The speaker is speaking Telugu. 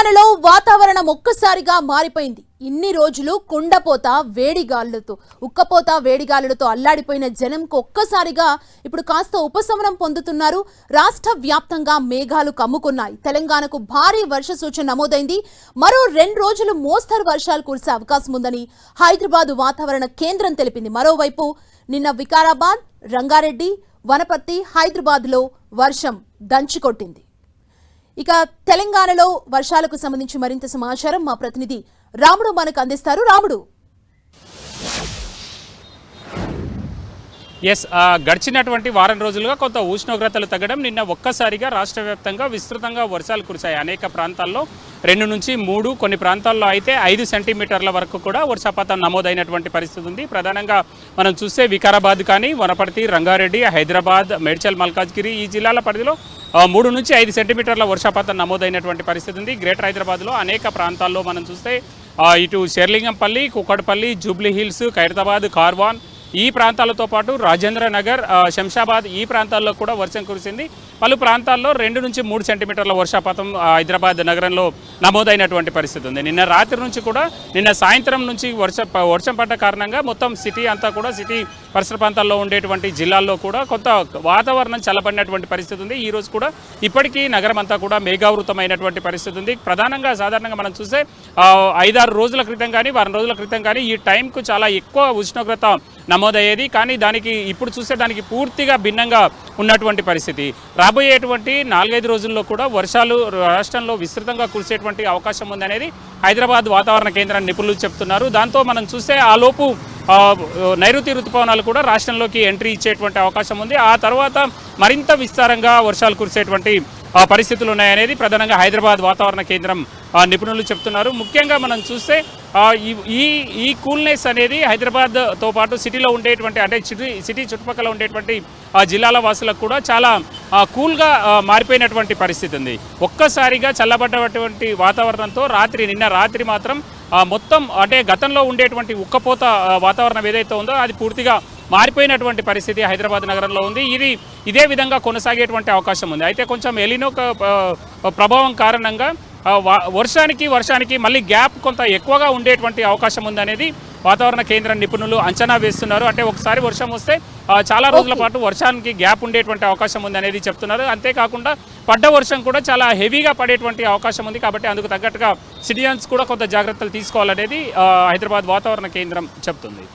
తెలంగాణలో వాతావరణం ఒక్కసారిగా మారిపోయింది. ఇన్ని రోజులు కుండపోత వేడిగాలులతో వేడిగాలులతో అల్లాడిపోయిన జనంకు ఒక్కసారిగా ఇప్పుడు కాస్త ఉపశమనం పొందుతున్నారు. రాష్ట్ర వ్యాప్తంగా మేఘాలు కమ్ముకున్నాయి. తెలంగాణకు భారీ వర్ష సూచన నమోదైంది. మరో 2 రోజులు మోస్తరు వర్షాలు కురిసే అవకాశం ఉందని హైదరాబాద్ వాతావరణ కేంద్రం తెలిపింది. మరోవైపు నిన్న వికారాబాద్, రంగారెడ్డి, వనపర్తి, హైదరాబాద్లో వర్షం దంచికొట్టింది. ఇక తెలంగాణలో వర్షాలకు సంబంధించి మరింత సమాచారం మా ప్రతినిధి రాముడు మనకు అందిస్తారు. రాముడు, గడిచినటువంటి వారం రోజులుగా కొంత ఉష్ణోగ్రతలు తగ్గడం, నిన్న ఒక్కసారిగా రాష్ట్ర వ్యాప్తంగా విస్తృతంగా వర్షాలు కురిశాయి. అనేక ప్రాంతాల్లో 2 నుంచి 3, కొన్ని ప్రాంతాల్లో అయితే 5 సెంటీమీటర్ల వరకు కూడా వర్షపాతం నమోదైనటువంటి పరిస్థితి ఉంది. ప్రధానంగా మనం చూస్తే వికారాబాద్ కానీ, వనపర్తి, రంగారెడ్డి, హైదరాబాద్, మేడ్చల్, మల్కాజ్గిరి ఈ జిల్లాల పరిధిలో 3 నుంచి 5 సెంటీమీటర్ల వర్షపాతం నమోదైనటువంటి పరిస్థితి ఉంది. గ్రేటర్ హైదరాబాద్లో అనేక ప్రాంతాల్లో మనం చూస్తే ఇటు షేర్లింగంపల్లి, కుక్కడపల్లి, జూబ్లీ హిల్స్, ఖైరతాబాద్, కార్వాన్ ఈ ప్రాంతాలతో పాటు రాజేంద్ర నగర్, శంషాబాద్ ఈ ప్రాంతాల్లో కూడా వర్షం కురిసింది. పలు ప్రాంతాల్లో 2 నుంచి 3 సెంటీమీటర్ల వర్షపాతం హైదరాబాద్ నగరంలో నమోదైనటువంటి పరిస్థితి ఉంది. నిన్న రాత్రి నుంచి కూడా నిన్న సాయంత్రం నుంచి వర్షం పడ్డ కారణంగా మొత్తం సిటీ అంతా కూడా, సిటీ పరిసర ప్రాంతాల్లో ఉండేటువంటి జిల్లాల్లో కూడా కొంత వాతావరణం చల్లబడినటువంటి పరిస్థితి ఉంది. ఈ రోజు కూడా ఇప్పటికీ నగరం అంతా కూడా మేఘావృతమైనటువంటి పరిస్థితి ఉంది. ప్రధానంగా సాధారణంగా మనం చూస్తే 5-6 రోజుల క్రితం కానీ, వారం రోజుల క్రితం కానీ ఈ టైంకు చాలా ఎక్కువ ఉష్ణోగ్రత నమోదయ్యేది. కానీ దానికి ఇప్పుడు చూస్తే దానికి పూర్తిగా భిన్నంగా ఉన్నటువంటి పరిస్థితి. రాబోయేటువంటి 4-5 రోజుల్లో కూడా వర్షాలు రాష్ట్రంలో విస్తృతంగా కురిసేటువంటి అవకాశం ఉందనేది హైదరాబాద్ వాతావరణ కేంద్రం నిపుణులు చెప్తున్నారు. దాంతో మనం చూస్తే ఆలోపు నైరుతి ఋతుపవనాలు కూడా రాష్ట్రంలోకి ఎంట్రీ ఇచ్చేటువంటి అవకాశం ఉంది. ఆ తర్వాత మరింత విస్తారంగా వర్షాలు కురిసేటువంటి పరిస్థితులు ఉన్నాయనేది ప్రధానంగా హైదరాబాద్ వాతావరణ కేంద్రం నిపుణులు చెప్తున్నారు. ముఖ్యంగా మనం చూస్తే ఈ కూల్నెస్ అనేది హైదరాబాద్తో పాటు సిటీలో ఉండేటువంటి, అంటే సిటీ చుట్టుపక్కల ఉండేటువంటి జిల్లాల వాసులకు కూడా చాలా కూల్గా మారిపోయినటువంటి పరిస్థితి ఉంది. ఒక్కసారిగా చల్లబడ్డటువంటి వాతావరణంతో నిన్న రాత్రి మాత్రం మొత్తం, అంటే గతంలో ఉండేటువంటి ఉక్కపోత వాతావరణం ఏదైతే ఉందో అది పూర్తిగా మారిపోయినటువంటి పరిస్థితి హైదరాబాద్ నగరంలో ఉంది. ఇదే విధంగా కొనసాగేటువంటి అవకాశం ఉంది. అయితే కొంచెం ఎలినో ప్రభావం కారణంగా వర్షానికి మళ్ళీ గ్యాప్ కొంత ఎక్కువగా ఉండేటువంటి అవకాశం ఉందనేది వాతావరణ కేంద్ర నిపుణులు అంచనా వేస్తున్నారు. అంటే ఒకసారి వర్షం వస్తే చాలా రోజుల పాటు వర్షానికి గ్యాప్ ఉండేటువంటి అవకాశం ఉంది అనేది చెప్తున్నారు. అంతేకాకుండా పడ్డ వర్షం కూడా చాలా హెవీగా పడేటువంటి అవకాశం ఉంది. కాబట్టి అందుకు తగ్గట్టుగా సిటిజన్స్ కూడా కొంత జాగ్రత్తలు తీసుకోవాలనేది హైదరాబాద్ వాతావరణ కేంద్రం చెప్తుంది.